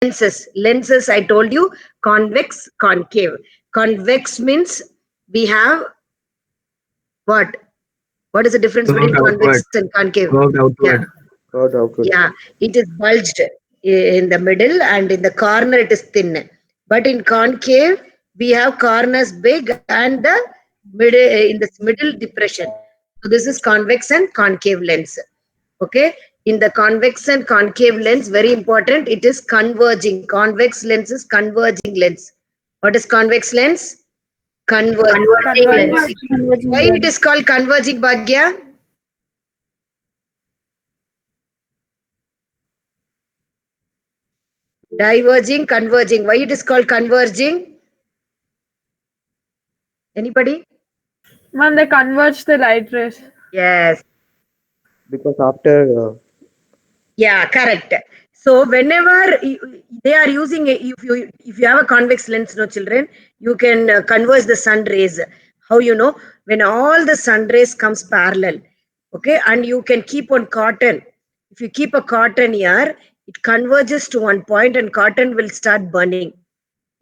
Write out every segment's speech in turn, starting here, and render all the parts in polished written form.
Lenses, I told you, convex, concave. Convex means we have what? What is the difference between Curved convex outward. and concave? Curved Yeah, outward. Got outward. yeah. It is bulged in the middle and in the corner it is thin. But in concave, we have corners big and the middle in this middle depression. So this is convex and concave lens. Okay. In the convex and concave lens, very important, it is converging. Convex lens is converging lens. What is convex lens? Converging lens. Why it is called converging, Bhagya? Diverging, converging. Why it is called converging? Anybody? When they converge the light rays. Yes. Because after Yeah, correct. So whenever they are using, if you have a convex lens, no children, you can converge the sun rays. How you know? When all the sun rays comes parallel, okay, and you can keep on cotton. If you keep a cotton here, it converges to one point, and cotton will start burning.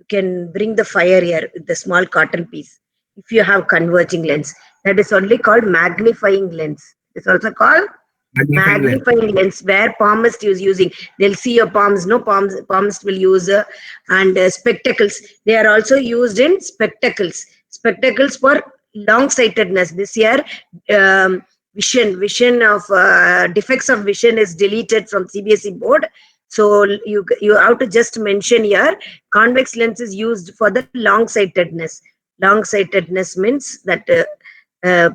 You can bring the fire here with the small cotton piece. If you have converging lens, that is only called magnifying lens. It's also called Magnifying lens. magnifying lens where palmist is using. They'll see your palms. No, palmist will use and spectacles. They are also used in spectacles. Spectacles for long sightedness. This year, vision of defects of vision is deleted from CBSE board. So you have to just mention here, convex lens is used for the long sightedness. Long sightedness means that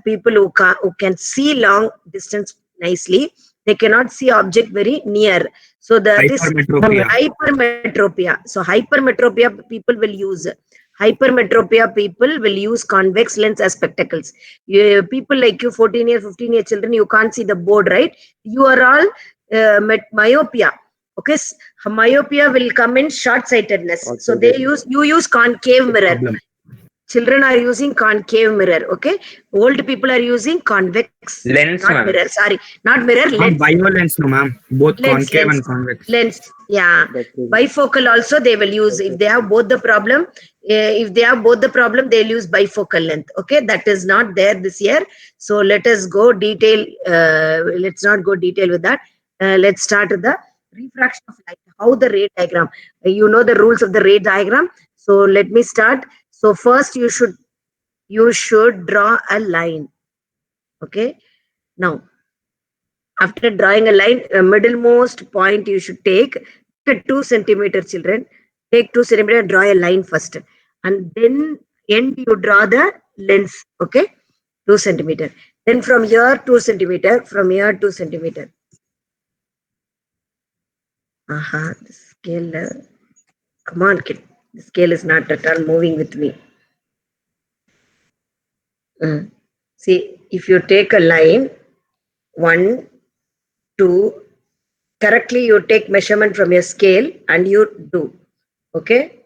people who can see long distance nicely, they cannot see object very near. So that is Hypermetropia. hypermetropia. So hypermetropia people will use. Hypermetropia people will use convex lens as spectacles. People like you, 14-year, 15-year children, you can't see the board, right? You are all myopia. Okay, myopia will come in short sightedness. So you use concave mirror. Problem. Children are using concave mirror. Okay, old people are using convex Lens, not ma'am. mirror, sorry, not mirror, Not lens. biolens, no, ma'am. Both Lens, concave lens, and convex. lens. Yeah, that's it. bifocal also they will use. If they have both the problem, if they have both the problem, they'll use bifocal length. Okay, that is not there this year. So let us go detail. Let's not go detail with that. Let's start with the refraction of light. How the ray diagram. You know the rules of the ray diagram. So let me start. So first you should draw a line. Okay. Now, after drawing a line, a middlemost point you should take 2 centimeter, children. Take 2 centimeter and draw a line first. And then end you draw the lens. Okay. 2 centimeter. Then from here 2 centimeter. From here 2 centimeter. Aha, the scale. Come on, kid. The scale is not at all moving with me. See, if you take a line, 1, 2, correctly you take measurement from your scale and you do. Okay.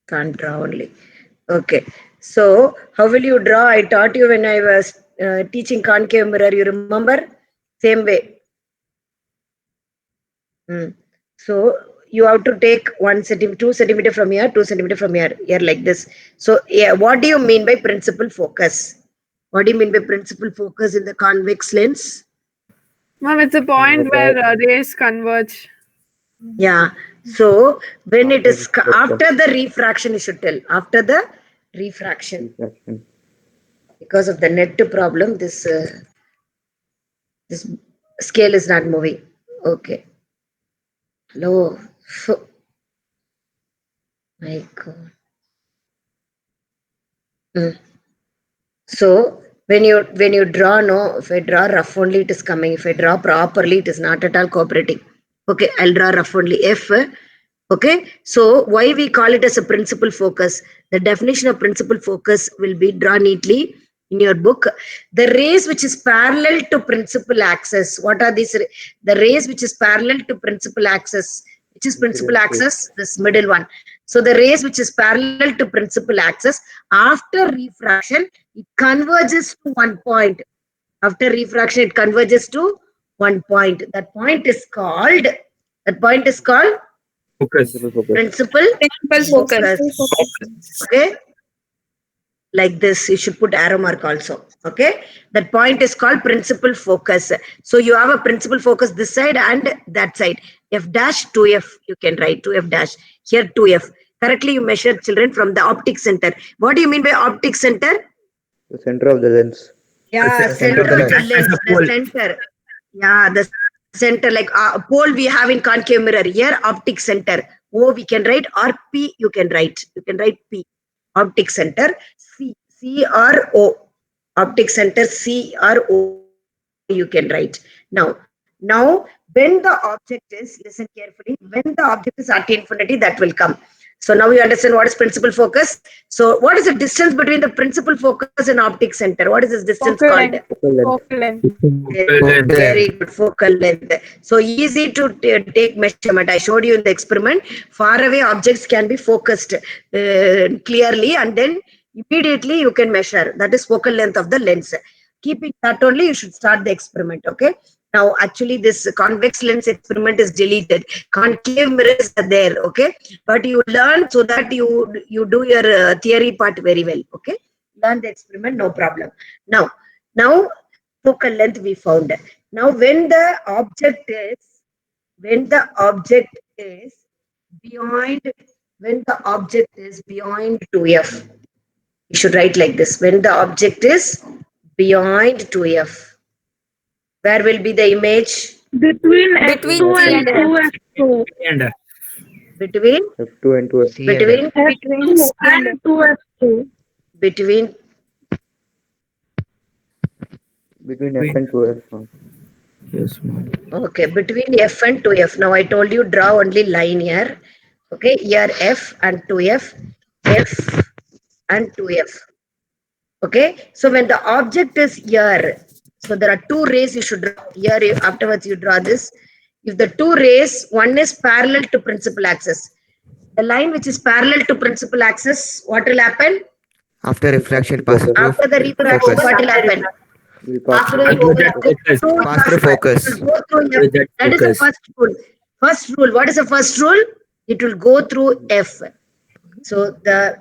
Can't draw only. Okay. So how will you draw? I taught you when I was teaching concave mirror. You remember? Same way. So you have to take 1 centimeter, 2 centimeter from here, 2 centimeter from here like this. So yeah, what do you mean by principal focus? What do you mean by principal focus in the convex lens? Ma'am, it's a point where rays converge. Yeah. So when it is after the refraction, you should tell. After the refraction. Because of the net problem, this scale is not moving. Okay. Hello. My God. So when you draw, no, if I draw rough only, it is coming. If I draw properly, it is not at all cooperating. Okay, I'll draw rough only. F. Okay, so why we call it as a principal focus? The definition of principal focus will be drawn neatly in your book. The rays which is parallel to principal axis. What are these? The rays which is parallel to principal axis. Which is principal axis? This middle one. So the rays which is parallel to principal axis, after refraction, it converges to one point. After refraction, it converges to one point. That point is called Focus. Principal focus. principal focus. Okay, like this, you should put arrow mark also. Okay, that point is called principal focus. So you have a principal focus this side and that side. F dash 2F, you can write 2F dash. Here 2F. Correctly, you measure, children, from the optic center. What do you mean by optic center? The center of the lens. Yeah, The center center of of the the lens, lens. the center. Yeah, the center, like pole we have in concave mirror. Here, optic center. O we can write, or P you can write. You can write P. Optic center. C or O. Optic center C or O you can write. Now, when the object is, listen carefully, when the object is at infinity, that will come. So now you understand what is principal focus. So what is the distance between the principal focus and optic center? What is this distance Focal called? length. Focal length. Focal length. Very good, focal length. So easy to take measurement. I showed you in the experiment. Far away objects can be focused clearly, and then immediately you can measure. That is focal length of the lens. Keeping that only, you should start the experiment. Okay. Now, actually, this convex lens experiment is deleted. Concave mirrors are there. Okay, but you learn so that you do your theory part very well. Okay, learn the experiment, no problem. Now focal length we found. Now, when the object is beyond 2F, you should write like this. When the object is beyond 2F, where will be the image? Between Between F2 C and and 2F2. And Between F2 and 2F. between F2 and 2F2. between Between F and 2F. yes, ma'am. Okay, between F and 2F. Now I told you draw only line here. Okay, here F and 2F, F and 2F. Okay, so when the object is here, so there are two rays you should draw. Here afterwards you draw this. If the two rays, one is parallel to principal axis. The line which is parallel to principal axis, what will happen? After refraction passes through After the refraction, focus. what will happen? Will pass After through the After that overlap, focus. Pass through focus. it will go through F. With that That is the focus. first rule. First rule. What is the first rule? It will go through F. So the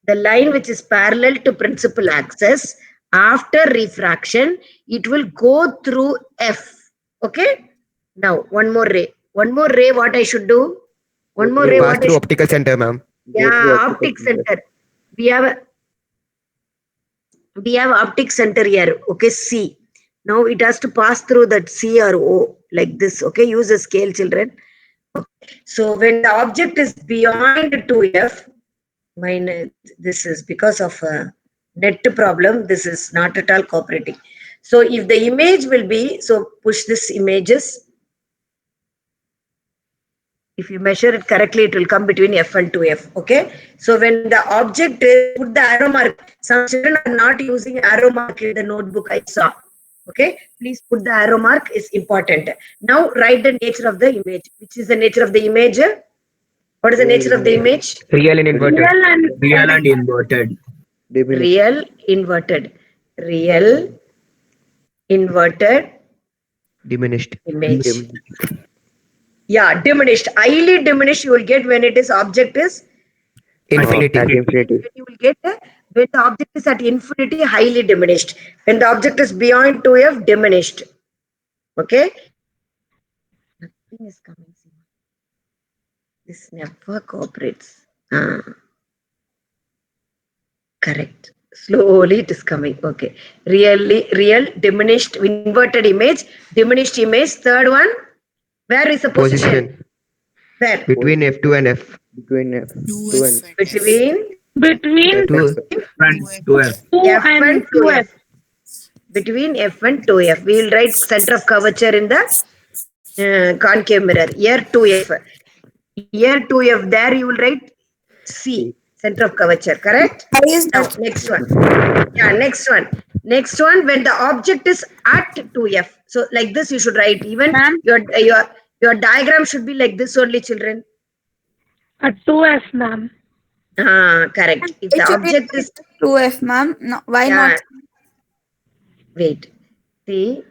line which is parallel to principal axis, after refraction, it will go through F. Okay. Now one more ray. What I should do? One more ray. Pass What I through should? optical center, ma'am. Go through Yeah, optical optic center. center. We have optic center here. Okay, C. Now it has to pass through that C or O like this. Okay, use a scale, children. Okay. So when the object is beyond 2F, this is because of a net problem. This is not at all cooperating. So if the image will be, so push this images. If you measure it correctly, it will come between F and 2F. Okay. So when the object is, put the arrow mark. Some children are not using arrow mark in the notebook I saw. Okay. Please put the arrow mark, is important. Now write the nature of the image. Which is the nature of the image? What is the nature of the image? Real and inverted. Real and inverted. Diminished. Real inverted. Real inverted Diminished. image. Yeah, diminished. Highly diminished you will get when it is object is. Infinity. At infinity. You will get when the object is at infinity, highly diminished. When the object is beyond 2F, diminished. Okay. Nothing is coming. This never cooperates. Correct. Slowly it is coming. Okay. Real, diminished, inverted image, diminished image. Third one. Where is the position? Where? Between F2 and F. Between F2 and Between Two. Friends, 2F. 2 F and and 2F. Between F and 2F. We will write center of curvature in the concave mirror. Here 2F. Here 2F, there you will write C, center of curvature, correct? Now, next one. Yeah, next one. Next one, when the object is at 2F. So like this you should write. Even Ma'am? your diagram should be like this only, children. A 2F, ma'am. Correct. If It the should be object is 2F, ma'am. No, why Yeah. not? Wait. See,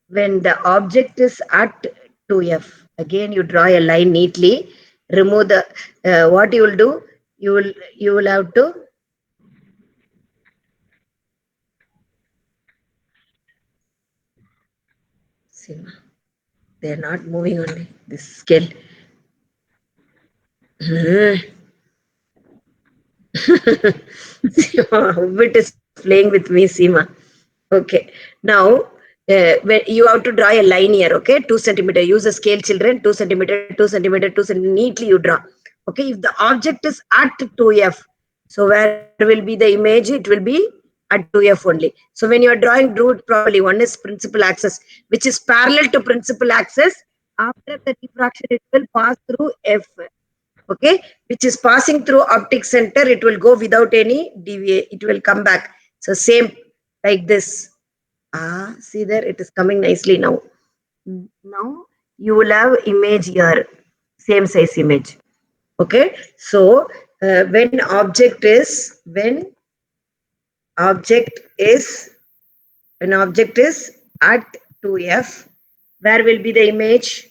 when the object is at 2F, again you draw a line neatly. Remove the what you will do? You will have to see. They're not moving only this scale. Hobbit is playing with me, Seema. Okay. Now, when you have to draw a line here, okay? 2 centimeter. Use a scale, children. 2 centimeter, 2 centimeter, 2 centimeter. Neatly you draw. Okay. If the object is at 2F, so where will be the image? It will be at 2F only. So when you are drawing, draw it properly. One is principal axis, which is parallel to principal axis. After the diffraction, it will pass through F. Okay, which is passing through optic center, it will go without any deviation, it will come back. So same like this. See there, it is coming nicely now. Now you will have image here, same size image. Okay, so when object is at 2F, where will be the image?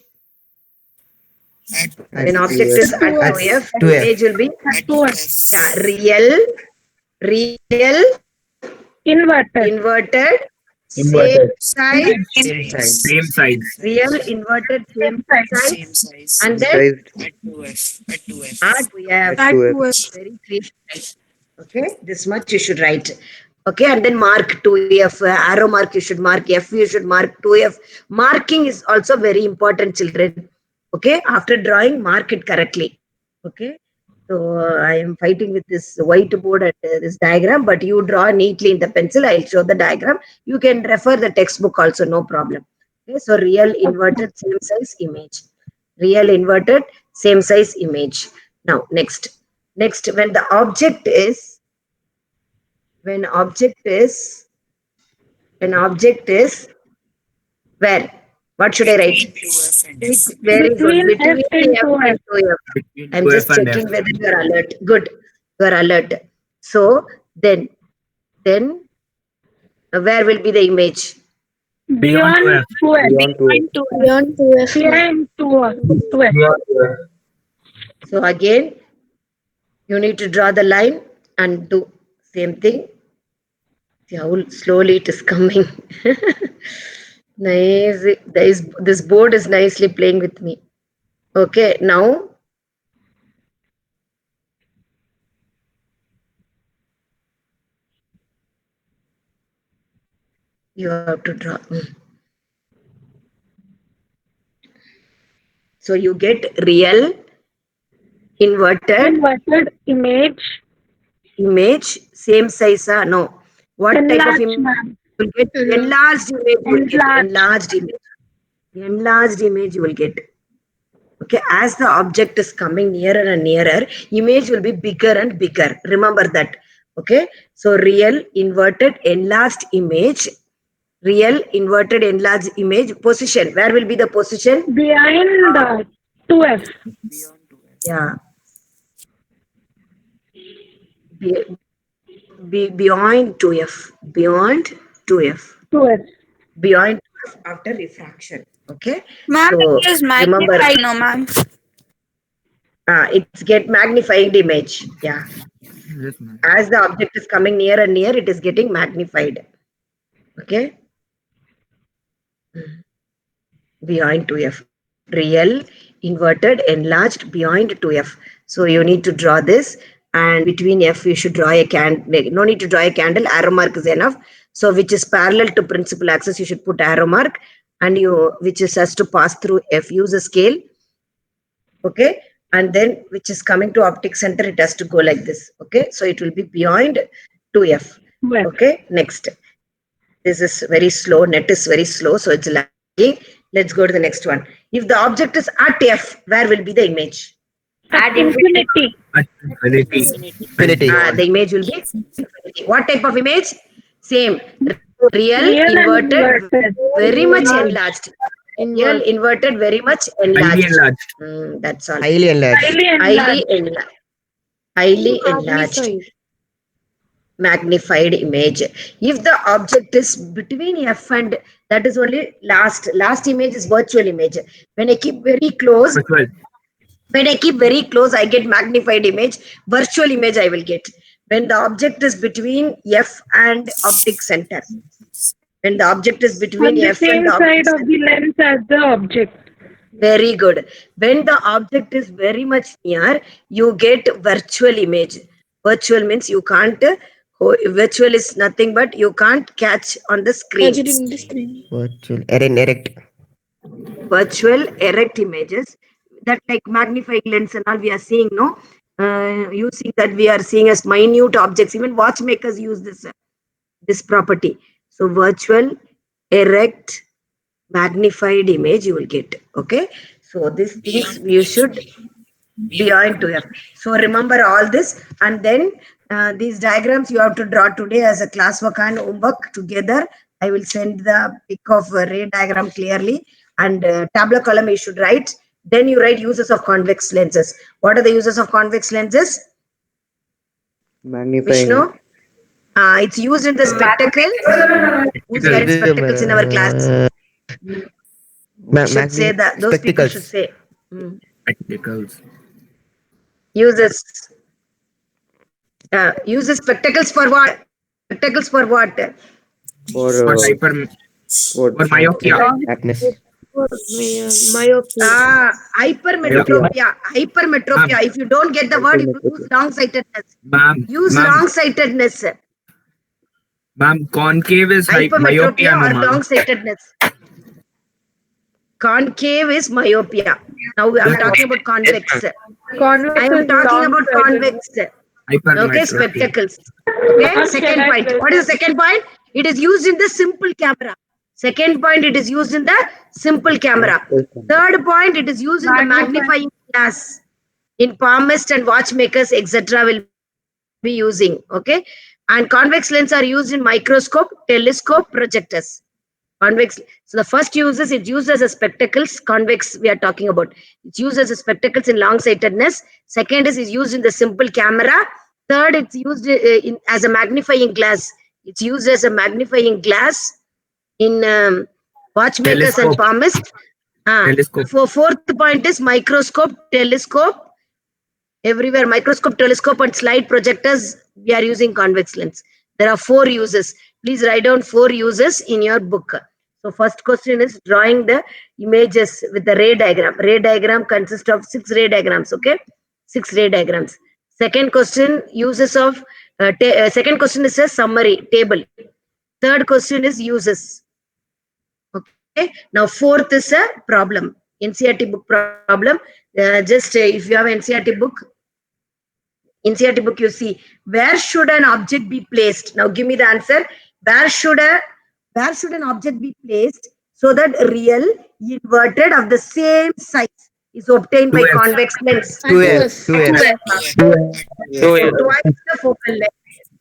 When object is at 2F, 2F. image will be A 2F. real, Inverted. inverted, Inverted. same size, Same size. Same size. real, inverted, same size, and then Sized at 2F. at At 2F. 2F. Very clear. Okay, this much you should write. Okay, and then mark 2F, arrow mark you should mark, F you should mark 2F. Marking is also very important, children. Okay, after drawing, mark it correctly. Okay, so I am fighting with this whiteboard and this diagram, but you draw neatly in the pencil. I'll show the diagram. You can refer the textbook also, no problem. Okay, so real inverted same size image. Real inverted same size image. Now, next, when the object is, where? What should I write? Very good. Between F and F 2F. and 2F. Between I'm 2F just and checking F. whether you are alert. Good. You are alert. So then where will be the image? Beyond 2F. Beyond 2F. Beyond 2F. Behind 2F. So again, you need to draw the line and do same thing. See how slowly it is coming. Nice. This board is nicely playing with me. Okay, now you have to draw. So you get real, inverted, image. Same size. No. What type of Enlarged, image? ma'am. You will get enlarged image. You will get Enlarged. enlarged image you will get. Okay, as the object is coming nearer and nearer, image will be bigger and bigger. Remember that. Okay, so real, inverted, enlarged image. Real, inverted, enlarged image. Position. Where will be the position? Behind 2F. Yeah. Beyond 2F. Beyond 2F. 2F. Beyond 2F after refraction. Okay. Ma'am, So, it is remember- magnified, no, ma'am. It's get magnified image. Yeah. Yes, ma'am. As the object is coming near and near, it is getting magnified. Okay. Beyond 2F. Real, inverted, enlarged, beyond 2F. So you need to draw this, and between F you should draw a candle. No need to draw a candle. Arrow mark is enough. So which is parallel to principal axis, you should put arrow mark, and which is has to pass through F. Use a scale. Okay. And then which is coming to optic center, it has to go like this. Okay. So it will be beyond 2F. Okay. Next. This is very slow. Net is very slow. So it's lagging. Let's go to the next one. If the object is at F, where will be the image? At infinity. Infinity. Infinity. The image will be infinity. What type of image? Same. Real, Real and inverted, inverted. very much enlarged. Real, inverted, very much Highly enlarged. enlarged. That's all. Highly enlarged. Highly Highly enlarged. enlarged. Highly enlarged. Magnified image. If the object is between F and, that is only last image is virtual image. When I keep very close, Virtual. I get magnified image. Virtual image I will get. When the object is between F and optic center. When the object is On between the F and same the optic side of center. the lens as the object. Very good. When the object is very much near, you get virtual image. Virtual means you can't, virtual is nothing but you can't catch on the screen. Virtual. Erect. Virtual erect images that like magnifying lens and all we are seeing, no? Using that we are seeing as minute objects. Even watchmakers use this property. So virtual erect magnified image you will get. Okay. So these things you should be on to have. So remember all this, and then these diagrams you have to draw today as a classwork and homework together. I will send the pic of ray diagram clearly, and tabular column you should write. Then you write uses of convex lenses. What are the uses of convex lenses? Magnifying. Vishnu? It's used in the spectacles. Who's wearing spectacles in our class? Should say that. Those people should say. Spectacles. Uses spectacles for what? Spectacles for what? For For myopia. Darkness. Hypermetropia. Hypermetropia. If you don't get the word, you use long-sightedness. Ma'am, Use ma'am, long-sightedness. ma'am, concave is myopia, Hypermetropia no, or ma'am. long-sightedness. Concave is myopia. Now I'm talking about convex. Convex I am is talking about long-sighted. convex. Okay, Hypermetropia. spectacles. Okay, second point. What is the second point? It is used in the simple camera. Second point, it is used in the simple camera. Third point, it is used in the magnifying glass. In palmists and watchmakers, etc. will be using. Okay, and convex lens are used in microscope, telescope, projectors. Convex. So the first uses, it's used as a spectacles. Convex we are talking about. It's used as a spectacles in long-sightedness. Second is used in the simple camera. Third, it's used as a magnifying glass. It's used as a magnifying glass in watchmakers and Telescope. palmists. Telescope. For fourth point is microscope, telescope. Everywhere, microscope, telescope, and slide projectors, we are using convex lens. There are 4 uses. Please write down 4 uses in your book. So first question is drawing the images with the ray diagram. Ray diagram consists of 6 ray diagrams. Okay, 6 ray diagrams. Second question, uses of. Second question is a summary table. Third question is uses. Okay. Now fourth is a problem. NCERT book problem. If you have NCERT book, you see where should an object be placed. Now give me the answer. Where should an object be placed so that real inverted of the same size is obtained by 2F. convex lens? 2F. Twice the focal length.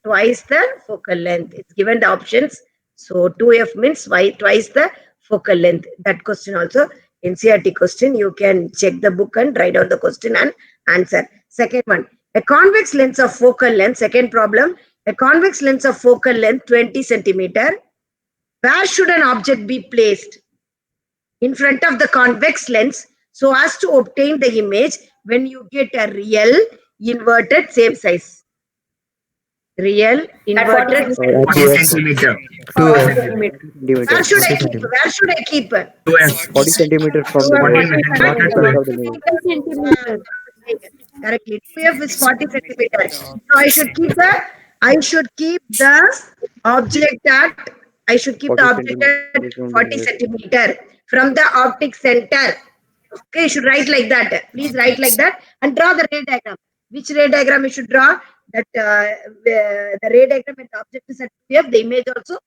Twice the focal length. It's given the options. So 2F means twice the focal length. That question also NCERT question. You can check the book and write out the question and answer. Second one, a convex lens of focal length. Second problem, a convex lens of focal length 20 centimeter. Where should an object be placed? In front of the convex lens so as to obtain the image when you get a real inverted same size. Real inverted. 40 centimeter. 2F. Where should I keep? Where should I keep? 2F. 40 centimeters from the 40 lens. centimeters. Correctly. 2F is 40 centimeters. So I should keep the object at. I should keep the 40 object at centimeters 40 centimeter from the optic center. Okay, you should write like that. Please write like that and draw the ray diagram. Which ray diagram you should draw? That the ray diagram when the object is at 2F, the image also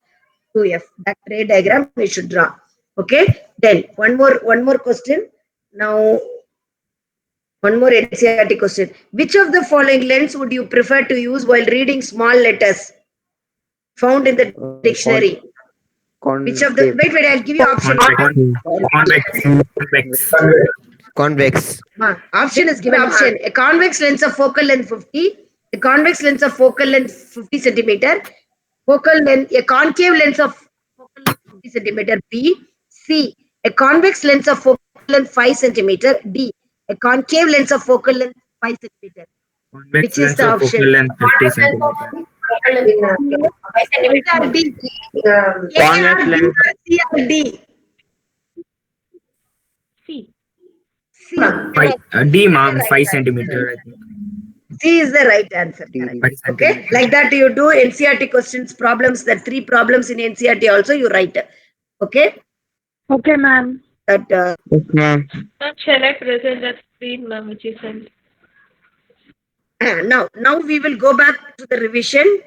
2F. That ray diagram we should draw. Okay, then one more question. Now, one more NCERT question. Which of the following lens would you prefer to use while reading small letters found in the dictionary? Which of the, Concave. wait, I'll give you option. Convex. Option is given. Option: a convex lens of focal length 50, a convex lens of focal length 50 centimeter, focal length, a concave lens of focal length 50 centimeter. B. C. A convex lens of focal length 5 centimeter. D. A concave lens of focal length 5 centimeter. Which is the option? 50 centimeter. D. Convex lens. C or D. C. C. D, ma'am, 5 centimeter. I think. C is the right answer. D. Correct. 5 Okay, centimeter. like that you do NCERT questions, problems, the 3 problems in NCERT also you write. Okay, Okay, ma'am. that Yes, ma'am. Shall I present that screen, ma'am, which you sent? now we will go back to the revision.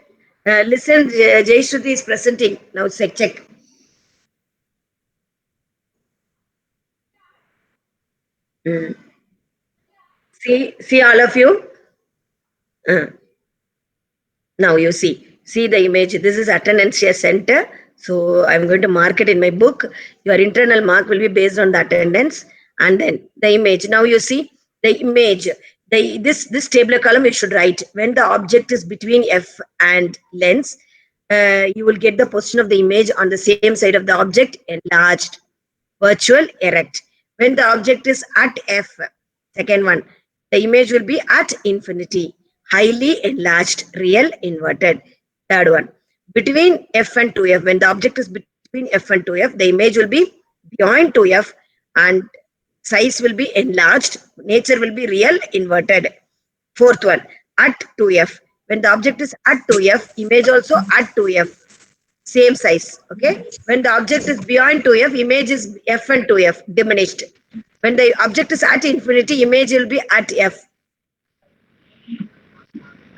Listen, Jay Shruti is presenting. Now check. See all of you. Now you see the image. This is attendance center. So I'm going to mark it in my book. Your internal mark will be based on the attendance, and then the image. Now you see the image. This tabular column you should write when the object is between F and lens. You will get the position of the image on the same side of the object, enlarged, virtual, erect. When the object is at F, second one, the image will be at infinity, highly enlarged, real, inverted. Third one, between F and 2F, when the object is between F and 2F, the image will be beyond 2F and size will be enlarged, nature will be real, inverted. Fourth one, at 2F, when the object is at 2F, image also at 2F, same size. Okay, when the object is beyond 2F, image is F and 2F, diminished. When the object is at infinity, image will be at F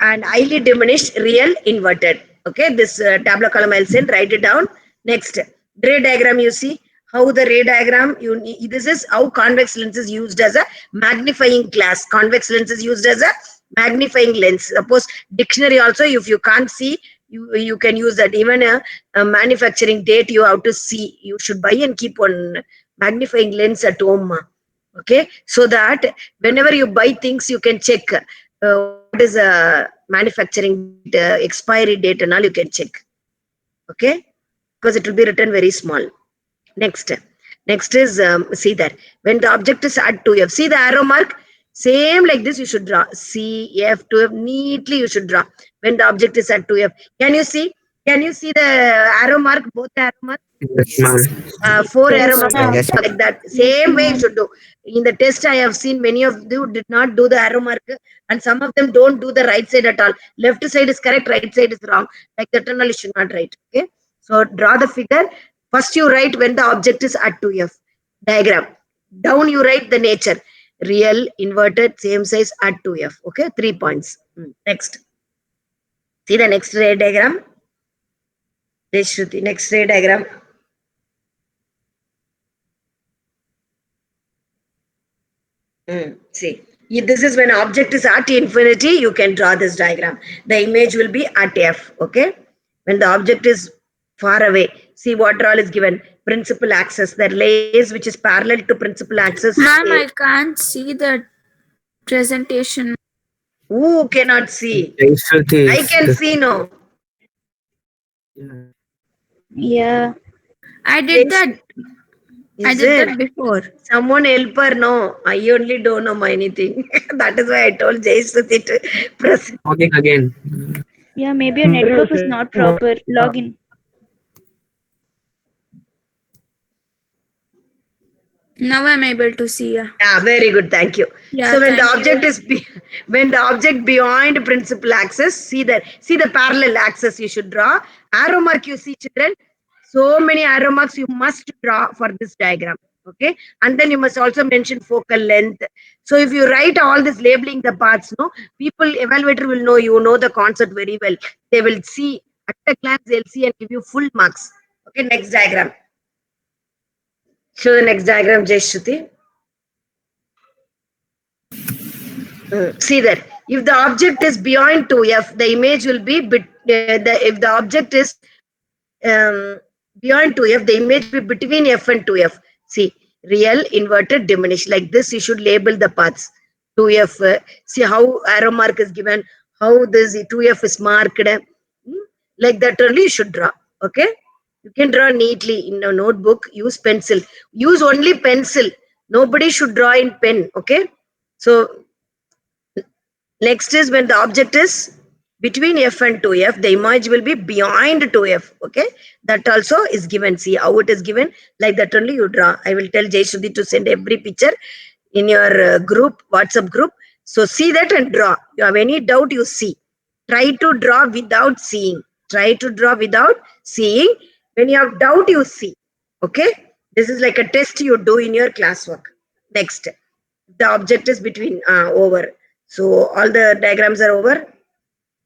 and highly diminished, real, inverted. Okay, this tabular column I'll send, write it down. Next, ray diagram. You see how the ray diagram, this is how convex lens is used as a magnifying glass. Convex lens is used as a magnifying lens. Suppose dictionary also, if you can't see, you can use that. Even a manufacturing date you have to see. You should buy and keep one magnifying lens at home. Okay, so that whenever you buy things, you can check what is a manufacturing expiry date and all, you can check. Okay, because it will be written very small. Next is see that when the object is at 2F, see the arrow mark, same like this you should draw. C, F, 2F, neatly you should draw when the object is at 2F. Can you see the arrow mark, both the arrow marks? Yes, ma'am. 4 arrow marks, Yes. like that. Same way you should do. In the test, I have seen many of you did not do the arrow mark, and some of them don't do the right side at all. Left side is correct, right side is wrong. Like that, you should not write. Okay, so draw the figure. First, you write when the object is at 2F. Diagram. Down, you write the nature. Real, inverted, same size at 2F. Okay, 3 points. Next. See the next ray diagram. Next ray diagram. See, this is when object is at infinity, you can draw this diagram. The image will be at F. Okay, when the object is far away, see what all is given. Principal axis, the rays which is parallel to principal axis. Ma'am, I can't see the presentation. Who cannot see? Shruti I is can the- see now. Yeah. I did that. I Is did it? that before. Someone help her? No, I only don't know anything. That is why I told Jay Shruti to press. Login again. Yeah, maybe your network is not proper. Login. Now I'm able to see. Yeah. Yeah, very good. Thank you. Yeah, So when the thank object is when the object beyond principal axis, see the parallel axis you should draw. Arrow mark you see, children. So many arrow marks you must draw for this diagram. Okay, and then you must also mention focal length. So if you write all this labeling the parts, no, people evaluator will know you know the concept very well. They will see at a glance, they'll see and give you full marks. Okay, next diagram. Show the next diagram, Jayashruti. See that if the object is beyond 2f, the image will be if the object is beyond 2f, the image will be between f and 2f. See, real, inverted, diminished. Like this, you should label the paths. 2f. See how arrow mark is given. How this 2f is marked. Like that only you should draw. Okay. You can draw neatly in a notebook. Use pencil. Use only pencil. Nobody should draw in pen. Okay. So next is when the object is between f and 2f, the image will be beyond 2f. Okay, that also is given. See how it is given. Like that only you draw. I will tell Jayashruti to send every picture in your group, WhatsApp group. So see that and draw. You have any doubt, you see. Try to draw without seeing. Try to draw without seeing. When you have doubt, you see. Okay, this is like a test you do in your classwork. Next, the object is between over. So all the diagrams are over.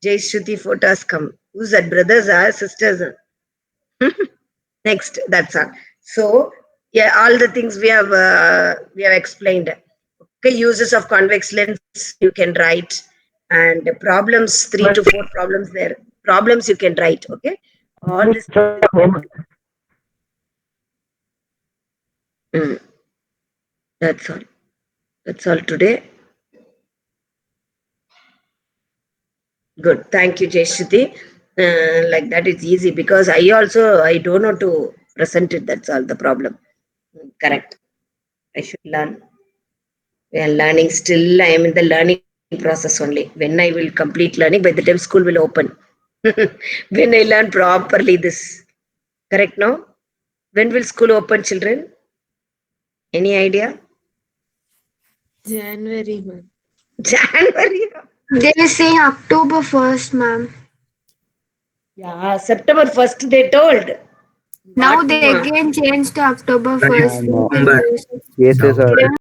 Jayashruti photos come. Who's that? Brothers or sisters? Next, that's all. So yeah, all the things we have explained. Okay, uses of convex lens you can write, and problems 3 to 4 problems there. Problems you can write. Okay, all this. That's all. That's all today. Good. Thank you, Jayashruti. Like that it's easy because I don't know to present it. That's all the problem. Correct. I should learn. We are learning still. I am in the learning process only. When I will complete learning, by the time school will open. When I learn properly this. Correct now? When will school open, children? Any idea? January, ma'am. January. They were saying October 1st, ma'am. Yeah, September 1st they told. Now Not they now. again changed to October 1st. November. Yes, sir.